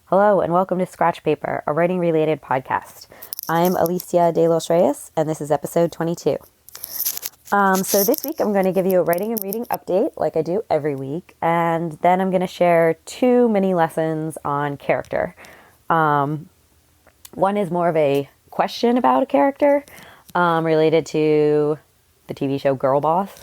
Hello and welcome to Scratch Paper, a writing-related podcast. I'm Alicia de los Reyes, and this is episode 22. So this week I'm going to give you a writing and reading update, like I do every week, and then I'm going to share 2 mini lessons on character. One is more of a question about a character, related to the TV show Girl Boss.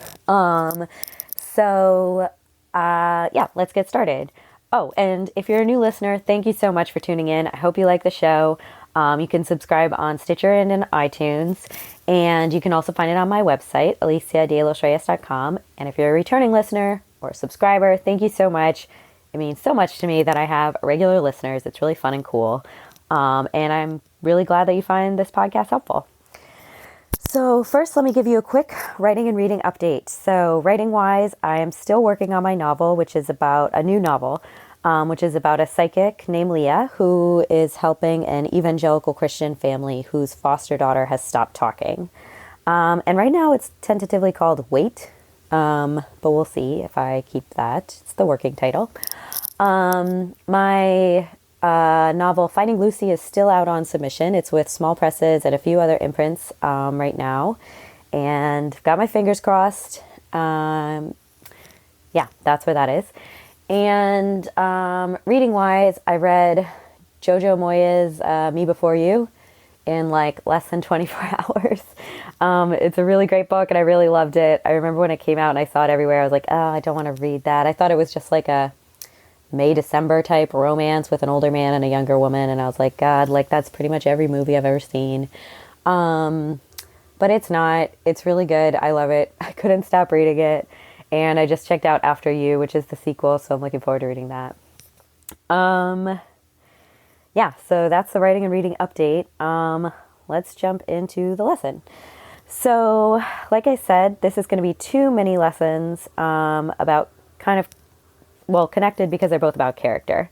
Let's get started. Oh, and if you're a new listener, thank you so much for tuning in. I hope you like the show. You can subscribe on Stitcher and in iTunes, and you can also find it on my website, aliciadelosreyes.com. And if you're a returning listener or subscriber, thank you so much. It means so much to me that I have regular listeners. It's really fun and cool. And I'm really glad that you find this podcast helpful. So first, let me give you a quick writing and reading update. So writing-wise, I am still working on my novel, which is about a new novel, which is about a psychic named Leah who is helping an evangelical Christian family whose foster daughter has stopped talking. And right now it's tentatively called Wait, but we'll see if I keep that. It's the working title. My novel Finding Lucy is still out on submission. It's with small presses and a few other imprints right now, and got my fingers crossed. That's where that is. And reading wise, I read Jojo Moyes' Me Before You in like less than 24 hours. It's a really great book and I really loved it. I remember when it came out and I saw it everywhere. I was like, oh, I don't want to read that. I thought it was just like a May-December type romance with an older man and a younger woman, and I was like, God, like that's pretty much every movie I've ever seen. But it's not. It's really good. I love it. I couldn't stop reading it, and I just checked out After You, which is the sequel, so I'm looking forward to reading that. So that's the writing and reading update. Let's jump into the lesson. So, like I said, this is going to be 2 mini lessons about kind of connected because they're both about character.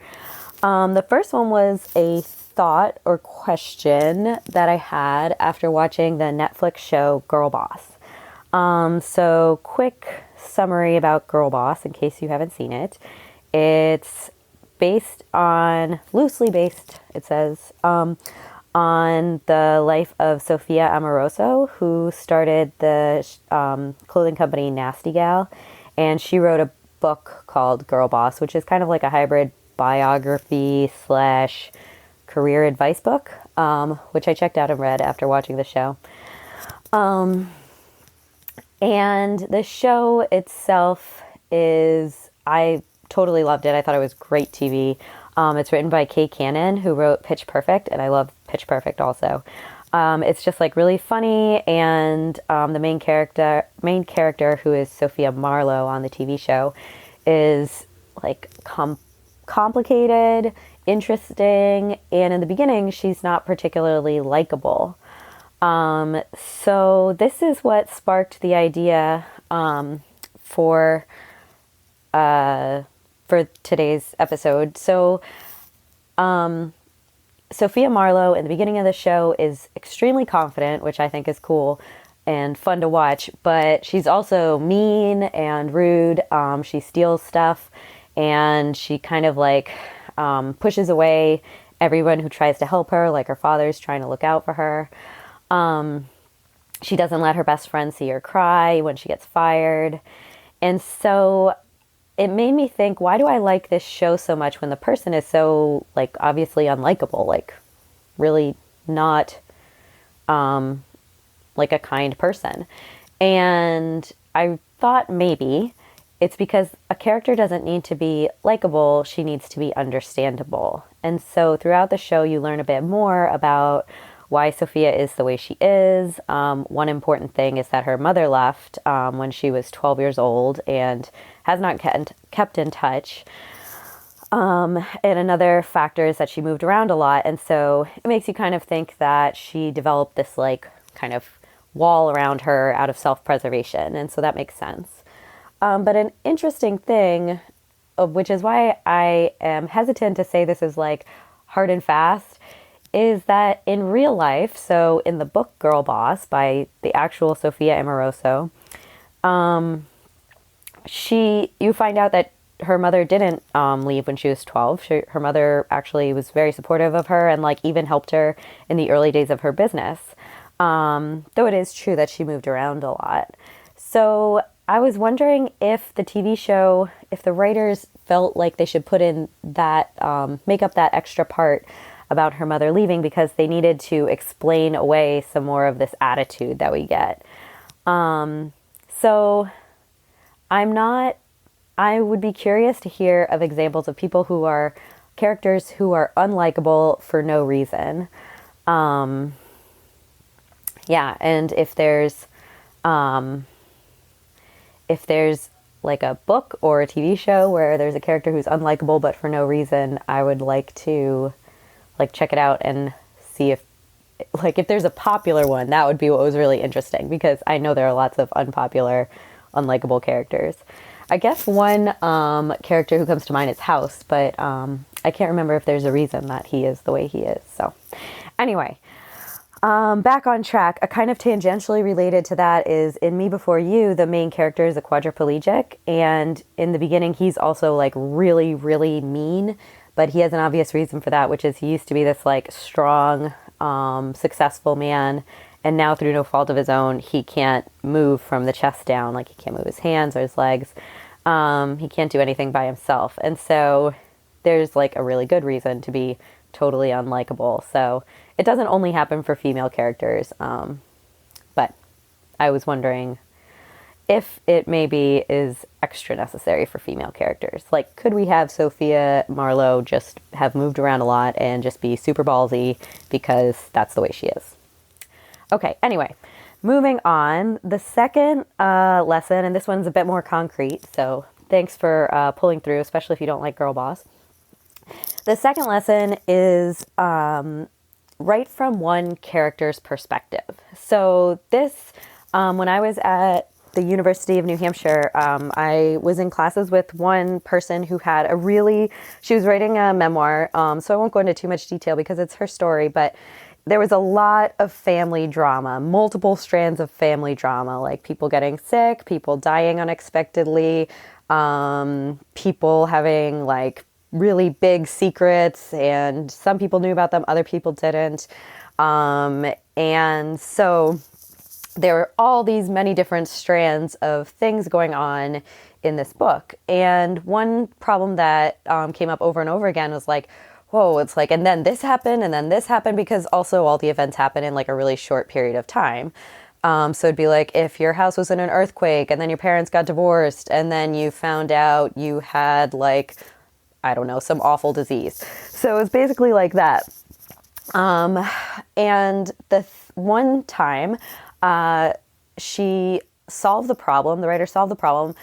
The first one was a thought or question that I had after watching the Netflix show Girl Boss. So quick summary about Girl Boss in case you haven't seen it. It's loosely based, it says, on the life of Sophia Amoroso, who started the clothing company Nasty Gal, and she wrote a book called Girl Boss, which is kind of like a hybrid biography / career advice book, which I checked out and read after watching the show. And the show itself I totally loved it. I thought it was great TV. It's written by Kay Cannon, who wrote Pitch Perfect, and I love Pitch Perfect also. It's just like really funny, and the main character, who is Sophia Marlowe on the TV show, is like complicated, interesting, and in the beginning she's not particularly likable. So this is what sparked the idea for today's episode. So Sophia Marlowe in the beginning of the show is extremely confident, which I think is cool and fun to watch, but she's also mean and rude. She steals stuff, and she kind of like pushes away everyone who tries to help her, like her father's trying to look out for her. She doesn't let her best friend see her cry when she gets fired. And so it made me think, why do I like this show so much when the person is so, like, obviously unlikable, like, really not, like a kind person? And I thought maybe it's because a character doesn't need to be likable, she needs to be understandable. And so throughout the show, you learn a bit more about why Sophia is the way she is. One important thing is that her mother left when she was 12 years old and has not kept in touch. And another factor is that she moved around a lot. And so it makes you kind of think that she developed this like kind of wall around her out of self-preservation. And so that makes sense. But an interesting thing, which is why I am hesitant to say this is like hard and fast, is that in real life, so in the book Girl Boss by the actual Sophia Amoroso, you find out that her mother didn't leave when she was 12. Her mother actually was very supportive of her and like even helped her in the early days of her business. Though it is true that she moved around a lot. So I was wondering if the TV show, if the writers felt like they should put in that, make up that extra part about her mother leaving because they needed to explain away some more of this attitude that we get. So I would be curious to hear of examples of people who are characters who are unlikable for no reason. Yeah, and if there's like a book or a TV show where there's a character who's unlikable but for no reason, I would like to like check it out and see if there's a popular one. That would be what was really interesting because I know there are lots of unpopular, unlikable characters. I guess one character who comes to mind is House, but I can't remember if there's a reason that he is the way he is. So anyway, back on track, a kind of tangentially related to that is in Me Before You, the main character is a quadriplegic. And in the beginning, he's also like really, really mean, but he has an obvious reason for that, which is he used to be this like strong, successful man. And now through no fault of his own, he can't move from the chest down. Like he can't move his hands or his legs. He can't do anything by himself. And so there's like a really good reason to be totally unlikable. So it doesn't only happen for female characters. But I was wondering if it maybe is extra necessary for female characters. Like, could we have Sophia Marlowe just have moved around a lot and just be super ballsy because that's the way she is? Okay, anyway, moving on. The second lesson, and this one's a bit more concrete, so thanks for pulling through, especially if you don't like Girl Boss. The second lesson is write from one character's perspective. So this, when I was at the University of New Hampshire, I was in classes with one person who had she was writing a memoir, so I won't go into too much detail because it's her story, but there was a lot of family drama, multiple strands of family drama, like people getting sick, people dying unexpectedly, people having like really big secrets, and some people knew about them, other people didn't. And so there were all these many different strands of things going on in this book. And one problem that came up over and over again was like, whoa, it's like, and then this happened, and then this happened, because also all the events happen in like a really short period of time. So it'd be like if your house was in an earthquake and then your parents got divorced and then you found out you had like, I don't know, some awful disease. So it's basically like that. And one time she solved the problem, the writer solved the problem,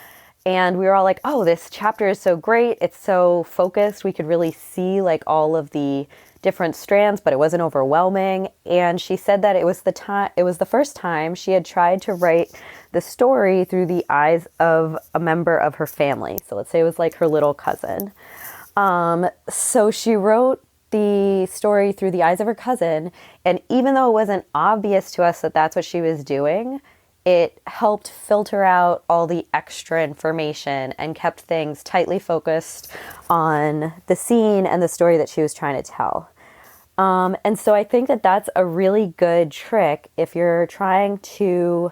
and we were all like, oh, this chapter is so great. It's so focused. We could really see like all of the different strands, but it wasn't overwhelming. And she said that it was the first time she had tried to write the story through the eyes of a member of her family. So let's say it was like her little cousin. So she wrote the story through the eyes of her cousin. And even though it wasn't obvious to us that that's what she was doing, it helped filter out all the extra information and kept things tightly focused on the scene and the story that she was trying to tell. And so I think that that's a really good trick if you're trying to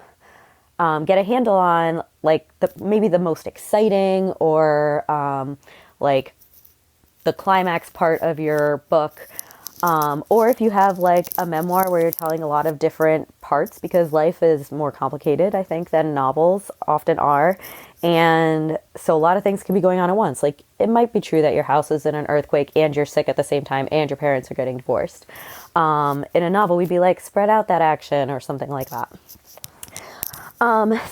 get a handle on like maybe the most exciting or like the climax part of your book. Or if you have like a memoir where you're telling a lot of different parts, because life is more complicated, I think, than novels often are. And so a lot of things can be going on at once. Like it might be true that your house is in an earthquake and you're sick at the same time and your parents are getting divorced. In a novel, we'd be like, spread out that action or something like that.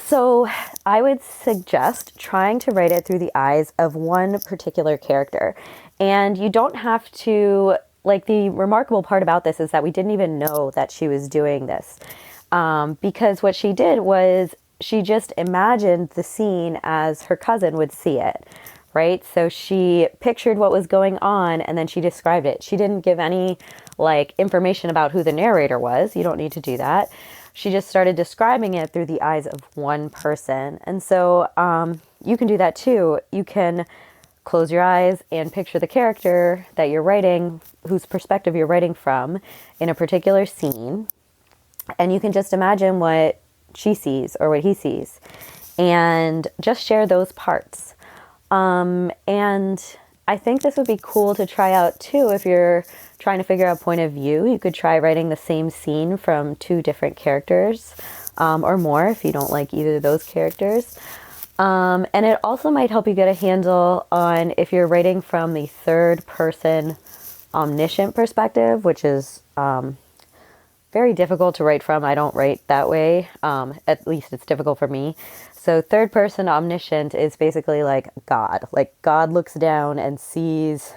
So I would suggest trying to write it through the eyes of one particular character. And you don't have to, like, the remarkable part about this is that we didn't even know that she was doing this. Because what she did was she just imagined the scene as her cousin would see it, right? So she pictured what was going on and then she described it. She didn't give any, like, information about who the narrator was. You don't need to do that. She just started describing it through the eyes of one person. And so you can do that too. You can close your eyes and picture the character that you're writing, whose perspective you're writing from in a particular scene. And you can just imagine what she sees or what he sees and just share those parts. And I think this would be cool to try out too. If you're trying to figure out point of view, you could try writing the same scene from 2 different characters, or more if you don't like either of those characters. And it also might help you get a handle on if you're writing from the third person omniscient perspective, which is very difficult to write from. I don't write that way. At least it's difficult for me. So third person omniscient is basically like God. Like God looks down and sees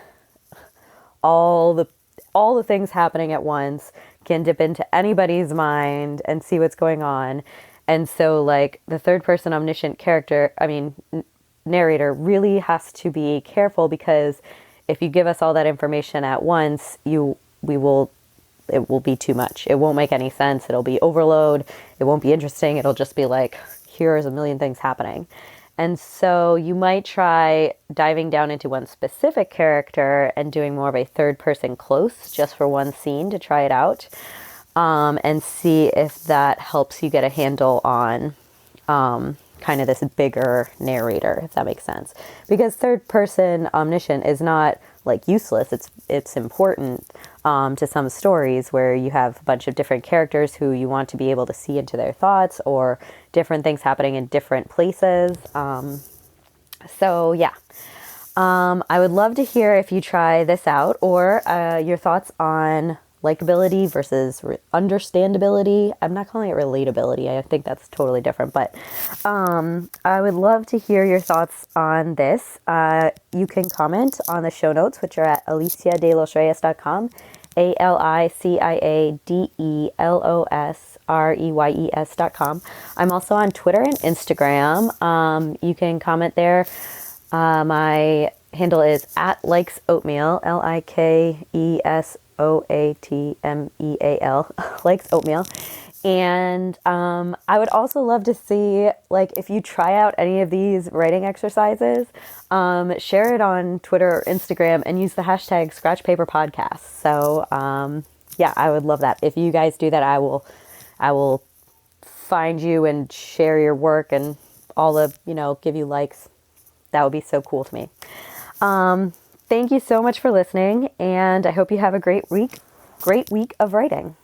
all the things happening at once, can dip into anybody's mind and see what's going on. And so like the third person omniscient narrator really has to be careful, because if you give us all that information at once, it will be too much. It won't make any sense. It'll be overload. It won't be interesting. It'll just be like, here's a million things happening. And so you might try diving down into one specific character and doing more of a third person close just for one scene to try it out, and see if that helps you get a handle on kind of this bigger narrator, if that makes sense. Because third person omniscient is not like useless. It's important to some stories where you have a bunch of different characters who you want to be able to see into their thoughts, or different things happening in different places. So yeah, I would love to hear if you try this out, or your thoughts on likability versus understandability. I'm not calling it relatability. I think that's totally different, but I would love to hear your thoughts on this. You can comment on the show notes, which are at aliciadelosreyes.com, ALICIADELOSREYES.com. I'm also on Twitter and Instagram. You can comment there. My handle is at likes oatmeal, LIKESOATMEAL, likes oatmeal. And I would also love to see, like, if you try out any of these writing exercises, share it on Twitter or Instagram and use the hashtag #ScratchPaperPodcast. So yeah, I would love that. If you guys do that, I will find you and share your work and all the, give you likes. That would be so cool to me. Thank you so much for listening, and I hope you have a great week of writing.